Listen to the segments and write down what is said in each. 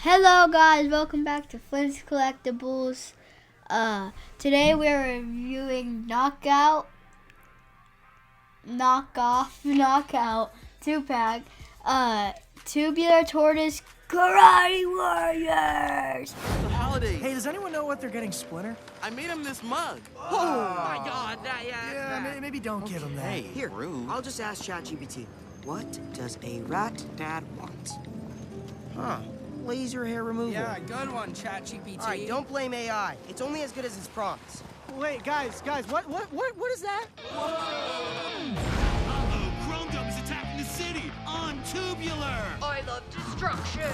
Hello guys, welcome back to Flint's Collectibles. Today we're reviewing Knockout 2-pack, Tubular Tortoise Karate Warriors. The holiday. Hey, does anyone know what they're getting Splinter? I made him this mug. Oh my God! Maybe don't give him that. Hey, Here, rude. I'll just ask ChatGPT. What does a rat dad want? Huh? Laser hair removal. Yeah, good one, ChatGPT. All right, don't blame AI. It's only as good as its prompts. Wait, guys, what is that? Uh-oh, Chrome Dome is attacking the city on Tubular! I love destruction!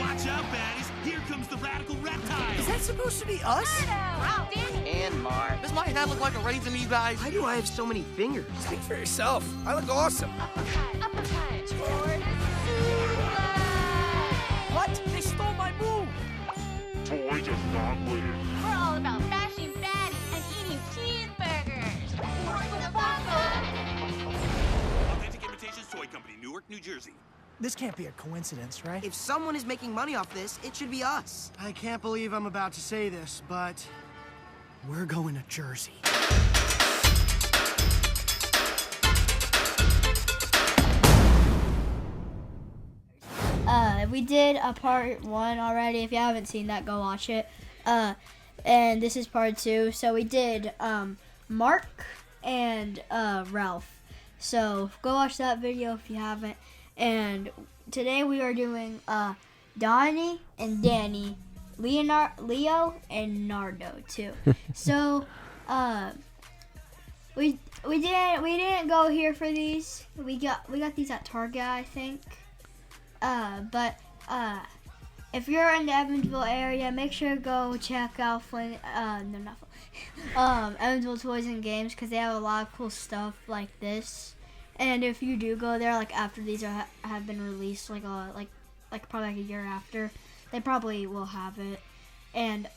Watch out, baddies! Here comes the radical reptile! Is that supposed to be us? And Mar. Does my head look like a raisin to you guys? Why do I have so many fingers? Speak for yourself. I look awesome. What? They stole my move! We're all about bashing baddies and eating cheeseburgers! Authentic Imitations Toy Company, Newark, New Jersey. This can't be a coincidence, right? If someone is making money off this, it should be us. I can't believe I'm about to say this, but we're going to Jersey. We did a part 1 already. If you haven't seen that, go watch it. And this is part 2. So we did Mark and Ralph. So go watch that video if you haven't. And today we are doing Donnie and Danny, Leo and Nardo too. So we didn't go here for these. We got these at Target, I think. But if you're in the Evansville area, make sure to go check out Evansville Toys and Games, because they have a lot of cool stuff like this. And if you do go there, like after these have been released, like probably like a year after, they probably will have it. And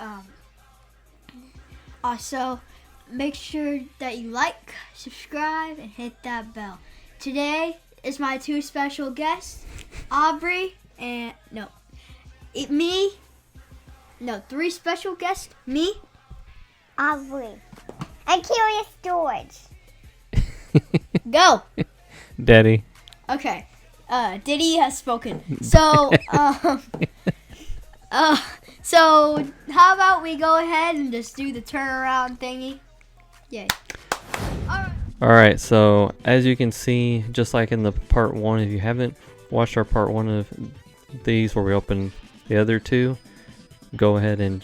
also make sure that you like, subscribe, and hit that bell. Today is my 2 special guests, Aubrey and 3 special guests, me, Aubrey, and Curious George. go. Daddy. Okay, Diddy has spoken. So, so how about we go ahead and just do the turnaround thingy? Yay. Alright, so as you can see, just like in the part 1, if you haven't watched our part 1 of these where we opened the other 2, go ahead and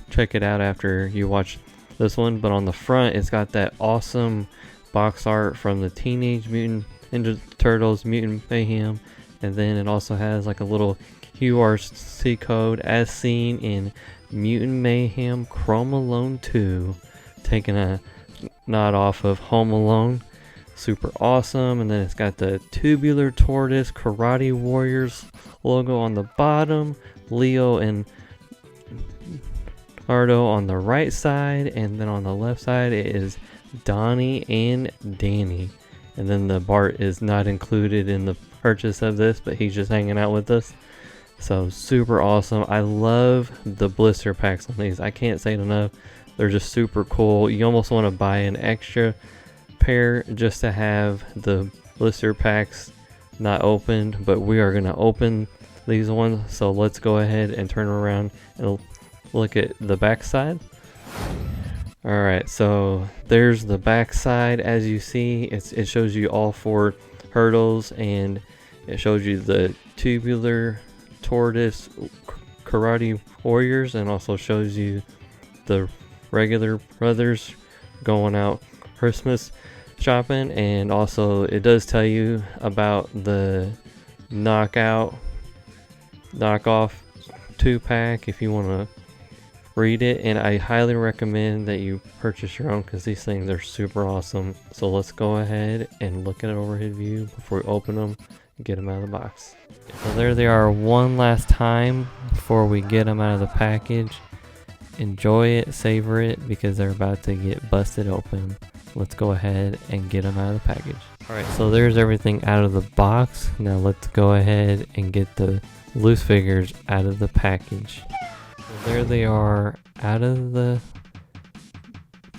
check it out after you watch this one. But on the front, it's got that awesome box art from the Teenage Mutant Ninja Turtles Mutant Mayhem, and then it also has like a little QRC code as seen in Mutant Mayhem Chrome Alone 2, taking a nod off of Home Alone. Super awesome. And then it's got the Tubular Tortoise Karate Warriors logo on the bottom, Leo and Nardo on the right side, and then on the left side it is Donnie and Danny. And then the Bart is not included in the purchase of this, but he's just hanging out with us. So super awesome. I love the blister packs on these. I can't say it enough. They're just super cool. You almost want to buy an extra pair just to have the blister packs not opened, but we are going to open these ones. So let's go ahead and turn around and look at the back side. Alright, so there's the back side. As you see, it shows you all 4 hurdles, and it shows you the Tubular Tortoise Karate Warriors, and also shows you the regular brothers going out Christmas shopping. And also it does tell you about the knockoff 2-pack if you want to read it, and I highly recommend that you purchase your own because these things are super awesome. So let's go ahead and look at an overhead view before we open them and get them out of the box. So there they are one last time before we get them out of the package. Enjoy it, savor it, because they're about to get busted open. let's go ahead and get them out of the package. Alright, so there's everything out of the box. Now let's go ahead and get the loose figures out of the package. So there they are out of the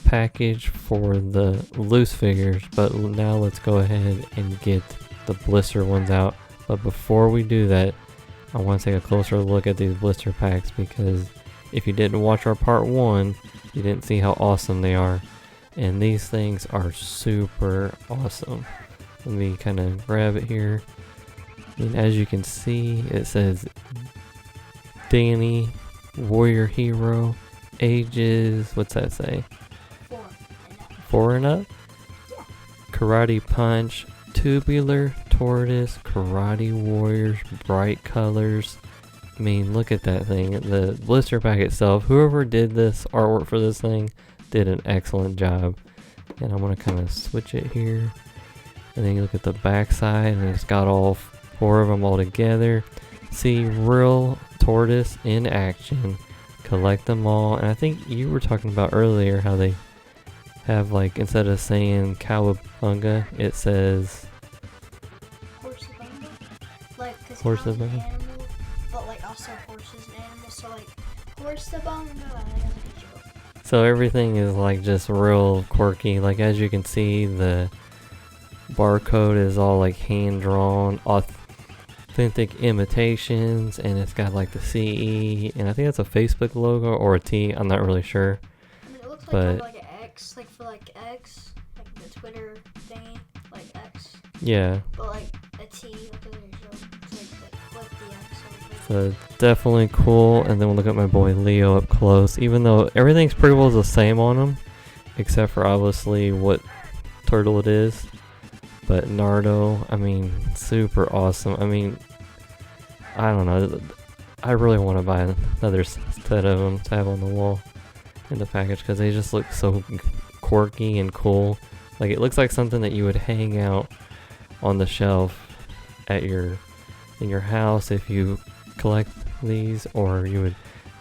package for the loose figures, but now let's go ahead and get the blister ones out. But before we do that, I want to take a closer look at these blister packs, because if you didn't watch our part 1, you didn't see how awesome they are. And these things are super awesome. Let me kind of grab it here. And as you can see, it says Danny, Warrior Hero, ages, what's that say? 4 and up? Yeah. Karate Punch, Tubular, Tortoise, Karate Warriors, bright colors. I mean, look at that thing. The blister pack itself, whoever did this artwork for this thing did an excellent job. And I'm going to kind of switch it here. And then you look at the back side, and it's got all 4 of them all together. See real Tortoise in action. Collect them all. And I think you were talking about earlier how they have, like, instead of saying cowabunga, it says Horsabunga? Like, because Horsabunga? cow's an animal, but like also horse is an animal, so like Horsabunga. So everything is like just real quirky. Like, as you can see, the barcode is all like hand drawn, authentic imitations, and it's got like the CE, and I think that's a Facebook logo or a T. I'm not really sure. I mean, it looks like But kind of like an X, like for like X, like the Twitter thingy, like X. yeah, But like a T, like a like the X. so definitely cool. And then we'll look at my boy Leo up close. Even though everything's pretty well the same on him, except for obviously what turtle it is. But Nardo, I mean, super awesome. I mean, I don't know. I really want to buy another set of them to have on the wall in the package, because they just look so quirky and cool. Like, it looks like something that you would hang out on the shelf at in your house if you collect these, or you would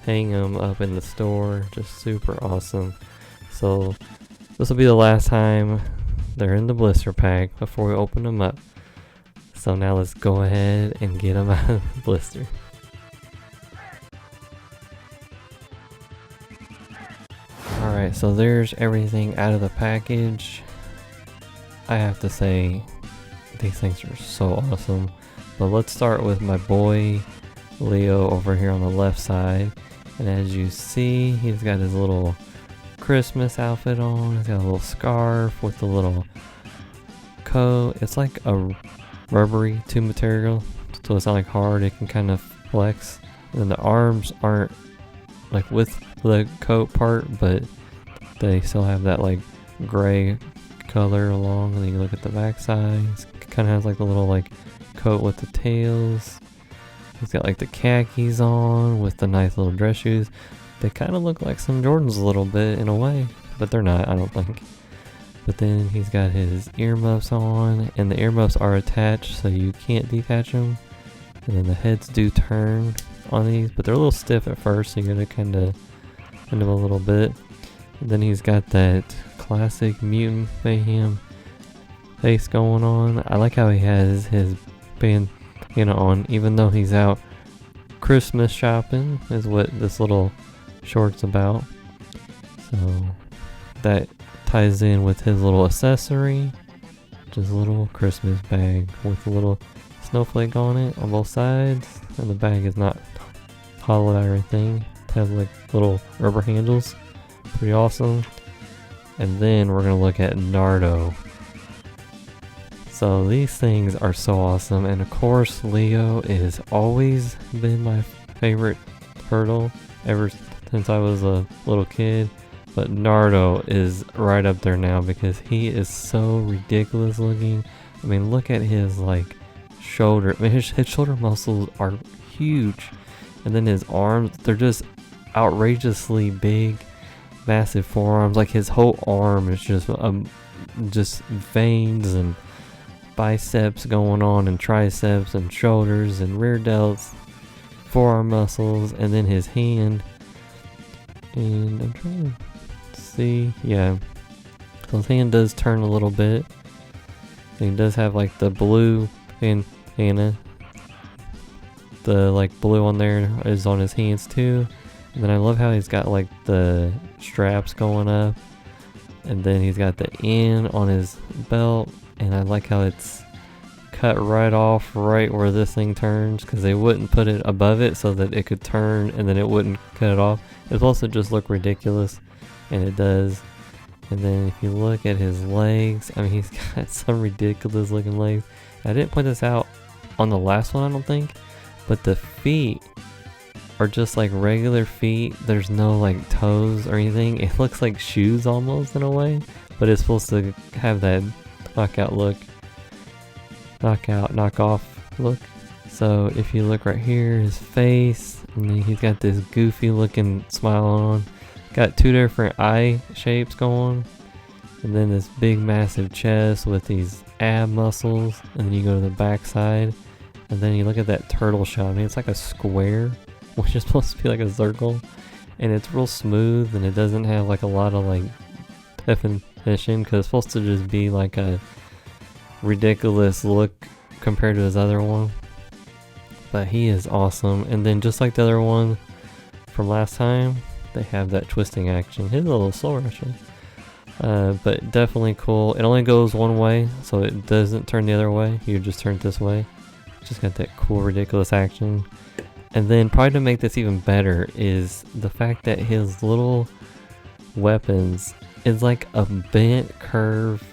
hang them up in the store. Just super awesome. So this will be the last time they're in the blister pack before we open them up. So now let's go ahead and get them out of the blister. Alright, so there's everything out of the package. I have to say, these things are so awesome. But let's start with my boy Leo over here on the left side. And as you see, he's got his little Christmas outfit on. He's got a little scarf with a little coat. It's like a rubbery tube material, so it's not like hard. It can kind of flex. And then the arms aren't like with the coat part, but they still have that like gray color along. And then you look at the back side, it kind of has like a little like coat with the tails. He's got like the khakis on with the nice little dress shoes. They kind of look like some Jordans a little bit in a way, but they're not, I don't think. But then he's got his earmuffs on, and the earmuffs are attached so you can't detach them. And then the heads do turn on these, but they're a little stiff at first, so you gotta kind of bend them a little bit. And then he's got that classic Mutant Mayhem face going on. I like how he has his bandana on, even though he's out Christmas shopping, is what this little short's about. So that ties in with his little accessory, just a little Christmas bag with a little snowflake on it on both sides, and the bag is not hollowed out or anything. It has like little rubber handles, pretty awesome. And then we're gonna look at Nardo. So these things are so awesome, and of course Leo has always been my favorite turtle ever since I was a little kid. But Nardo is right up there now because he is so ridiculous looking. I mean, look at his like shoulder. I mean, his shoulder muscles are huge, and then his arms, they're just outrageously big, massive forearms. Like his whole arm is just veins and biceps going on, and triceps and shoulders and rear delts, forearm muscles, and then his hand. And I'm trying to see, yeah, So his hand does turn a little bit. And he does have like the blue bandana. The like blue on there is on his hands too. And then I love how he's got like the straps going up. And then he's got the N on his belt. And I like how it's cut right off right where this thing turns, because they wouldn't put it above it so that it could turn and then it wouldn't cut it off. It's supposed to just look ridiculous, and it does. And then if you look at his legs, I mean, he's got some ridiculous looking legs. I didn't point this out on the last one, I don't think, but the feet are just like regular feet. There's no like toes or anything. It looks like shoes almost in a way, but it's supposed to have that knockout look. Knock off look. So if you look right here, his face, and then he's got this goofy looking smile on. Got two different eye shapes going, and then this big massive chest with these ab muscles, and then you go to the back side, and then you look at that turtle shell. I mean, it's like a square, which is supposed to be like a circle, and it's real smooth, and it doesn't have like a lot of like definition, because it's supposed to just be like a ridiculous look compared to his other one. But he is awesome. And then just like the other one from last time, they have that twisting action. His a little slower actually, but definitely cool. It only goes one way, so it doesn't turn the other way. You just turn it this way. Just got that cool ridiculous action. And then probably to make this even better is the fact that his little weapons is like a bent curve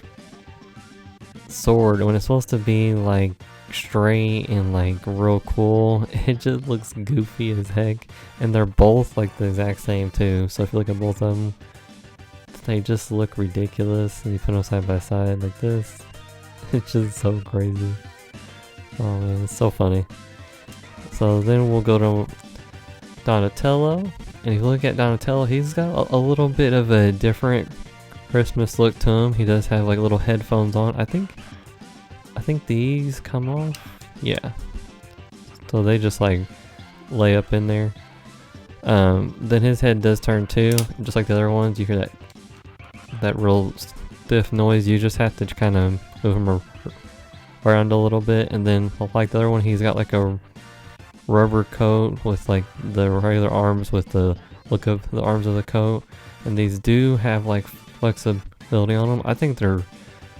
sword when it's supposed to be like straight and like real cool. It just looks goofy as heck, and they're both like the exact same too. So if you look at both of them, they just look ridiculous, and you put them side by side like this. It's just so crazy. Oh man, it's so funny. So then we'll go to Donatello, and if you look at Donatello, he's got a little bit of a different Christmas look to him. He does have like little headphones on. I think these come off. Yeah. So they just like lay up in there. Then his head does turn too, just like the other ones. You hear that real stiff noise. You just have to kind of move him around a little bit. And then like the other one, he's got like a rubber coat with like the regular arms with the look of the arms of the coat. And these do have like flexibility on them. I think they're,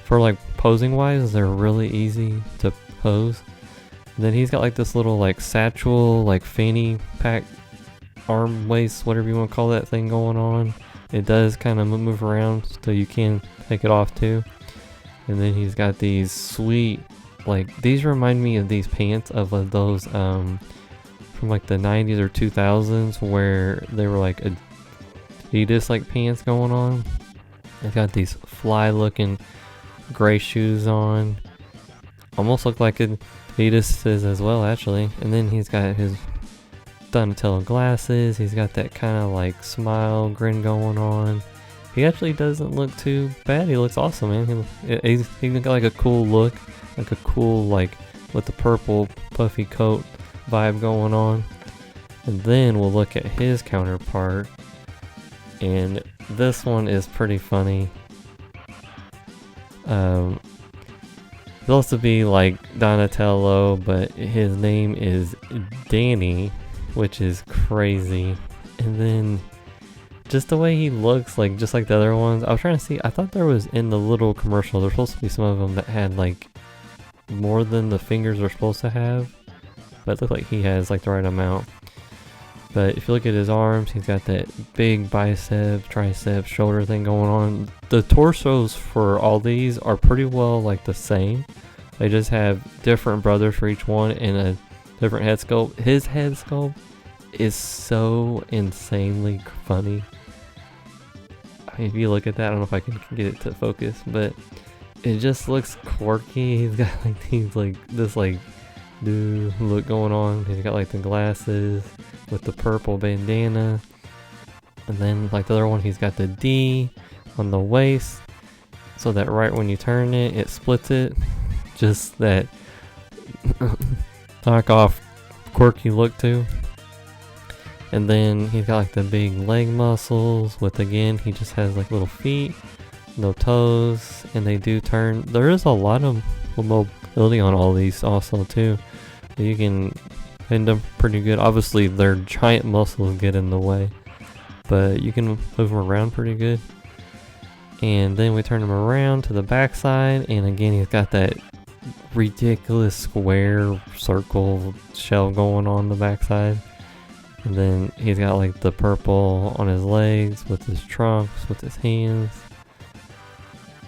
for like posing wise, they're really easy to pose. And then he's got like this little like satchel, like fanny pack, arm waist, whatever you want to call that thing going on. It does kind of move around, so you can take it off too. And then he's got these sweet, like these remind me of these pants of those from like the 90s or 2000s, where they were like Adidas like pants going on. They've got these fly looking gray shoes on. Almost look like Adidas as well actually. And then he's got his Donatello glasses. He's got that kind of like smile grin going on. He actually doesn't look too bad. He looks awesome, man. He's got like a cool look, like a cool like with the purple puffy coat vibe going on. And then we'll look at his counterpart, and this one is pretty funny. He'll also be like Donatello, but his name is Danny, which is crazy. And then just the way he looks, like just like the other ones. I was trying to see, I thought there was in the little commercial, there's supposed to be some of them that had like more than the fingers are supposed to have, but it looked like he has like the right amount. But if you look at his arms, he's got that big bicep, tricep, shoulder thing going on. The torsos for all these are pretty well like the same. They just have different brothers for each one and a different head sculpt. His head sculpt is so insanely funny. I mean, if you look at that, I don't know if I can get it to focus, but it just looks quirky. He's got like these like this like new look going on. He's got like the glasses with the purple bandana, and then like the other one, he's got the D on the waist, so that right when you turn it, it splits it. Just that knockoff quirky look too. And then he's got like the big leg muscles with, again, he just has like little feet, no toes, and they do turn. There is a lot of mobility on all these also too. You can bend them pretty good. Obviously their giant muscles get in the way, but you can move them around pretty good. And then we turn him around to the back side, and again he's got that ridiculous square circle shell going on the back side. And then he's got like the purple on his legs with his trunks, with his hands.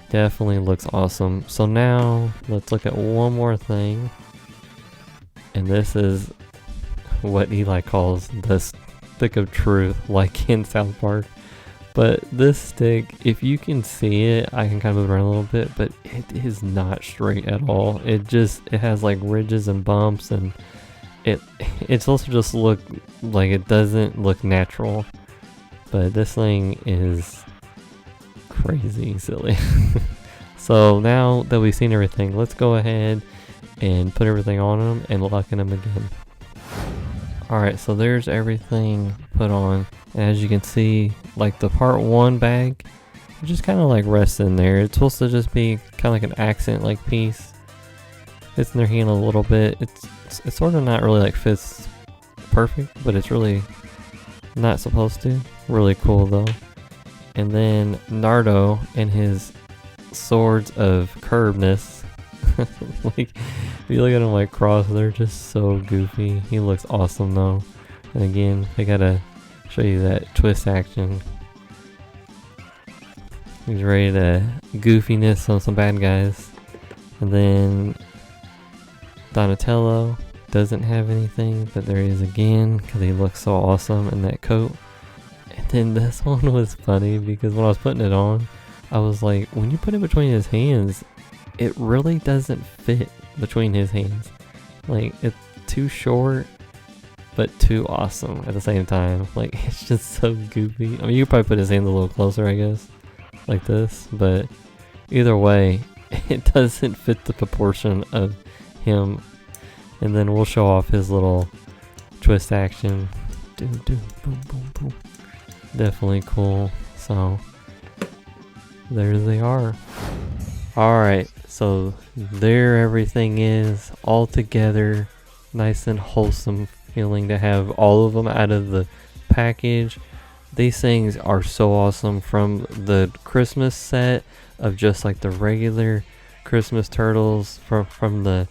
Definitely looks awesome. So now let's look at one more thing. And this is what Eli calls the stick of truth, like in South Park. But this stick, if you can see it, I can kind of move around a little bit, but it is not straight at all. It has like ridges and bumps, and it's also just look like it doesn't look natural. But this thing is crazy silly. So now that we've seen everything, let's go ahead and put everything on them and lock in them again. Alright, so there's everything put on. And as you can see, like the part 1 bag, it just kind of like rests in there. It's supposed to just be kind of like an accent like piece. Fits in their hand a little bit. It's sort of not really like fits perfect, but it's really not supposed to. Really cool though. And then Nardo and his swords of curvedness. Like, if you look at him like cross, they're just so goofy. He looks awesome though. And again, I gotta show you that twist action. He's ready to goofiness on some bad guys. And then Donatello doesn't have anything, but there is again, because he looks so awesome in that coat. And then this one was funny because when I was putting it on, I was like, when you put it between his hands, it really doesn't fit between his hands. Like, it's too short, but too awesome at the same time. Like, it's just so goofy. I mean, you could probably put his hands a little closer, I guess, like this, but either way, it doesn't fit the proportion of him. And then we'll show off his little twist action. Boom, boom, boom. Definitely cool. So there they are. Alright, so there everything is all together. Nice and wholesome feeling to have all of them out of the package. These things are so awesome, from the Christmas set of just like the regular Christmas turtles, from the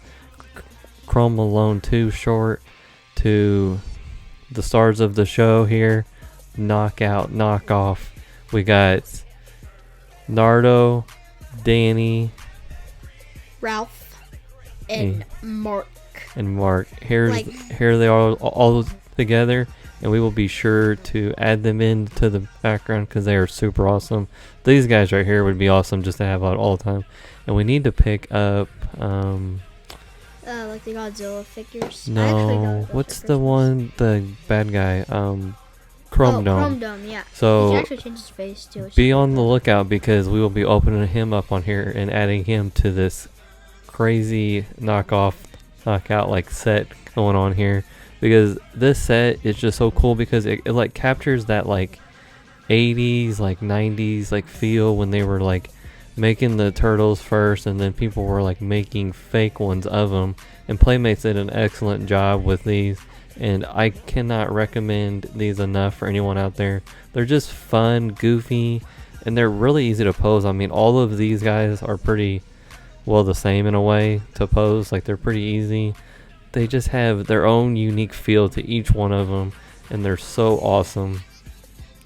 Chrome Malone 2 short to the stars of the show here. Knockout, knockoff. We got Nardo, Danny, Ralph, and Mark. And Mark. Here they are all together, and we will be sure to add them into the background because they are super awesome. These guys right here would be awesome just to have out all the time. And we need to pick up like the Godzilla figures. No, what's the one, the bad guy? Chrome Dome. Chrome Dome, yeah. So he can actually change his face too. Be on the lookout because we will be opening him up on here and adding him to this crazy knockout like set going on here, because this set is just so cool because it like captures that like 80s like 90s like feel when they were like making the turtles first, and then people were like making fake ones of them, and Playmates did an excellent job with these, and I cannot recommend these enough for anyone out there. They're just fun, goofy, and they're really easy to pose. I mean, all of these guys are pretty well the same in a way to pose. Like, they're pretty easy. They just have their own unique feel to each one of them, and they're so awesome.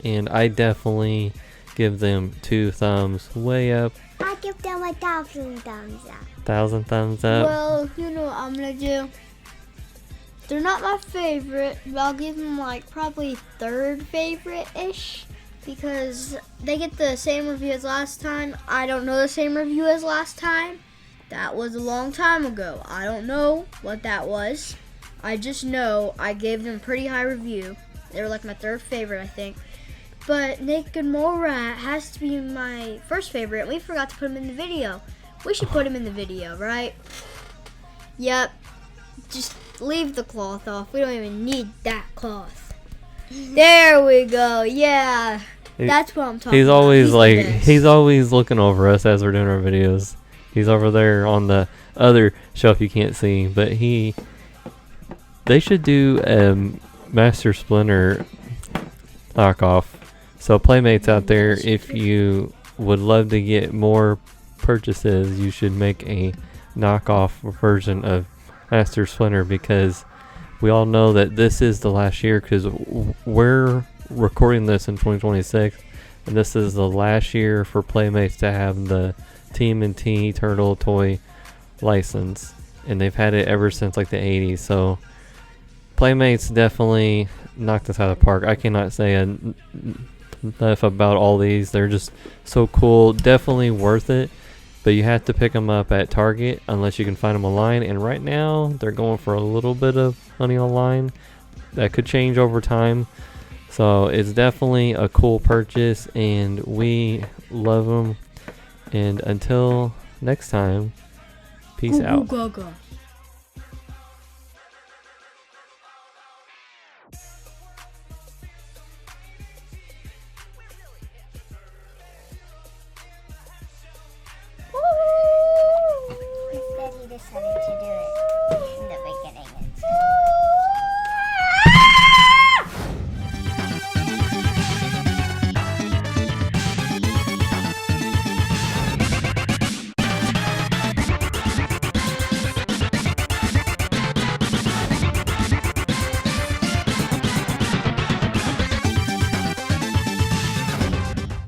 And I definitely give them 2 thumbs way up. I give them 1,000 thumbs up. 1,000 thumbs up. Well, you know what I'm gonna do? They're not my favorite, but I'll give them like probably 3rd favorite-ish, because they get the same review as last time. I don't know the same review as last time. That was a long time ago. I don't know what that was. I just know I gave them a pretty high review. They were like my 3rd favorite, I think. But Naked Mole Rat has to be my 1st favorite, and we forgot to put him in the video. We should put him in the video, right? Yep. Just leave the cloth off. We don't even need that cloth. There we go. Yeah. That's what I'm talking He's about. always the like, best. he's always looking over us as we're doing our videos. He's over there on the other shelf you can't see, but they should do a Master Splinter knockoff. So Playmates out there, if you would love to get more purchases, you should make a knockoff version of Master Splinter, because we all know that this is the last year, because we're recording this in 2026, and this is the last year for Playmates to have the TMNT turtle toy license, and they've had it ever since like the 80s. So Playmates definitely knocked us out of the park. I cannot say enough about all these. They're just so cool. Definitely worth it, but you have to pick them up at Target unless you can find them online, and right now they're going for a little bit of money online. That could change over time. So it's definitely a cool purchase, and we love them. And until next time, peace out. Gaga.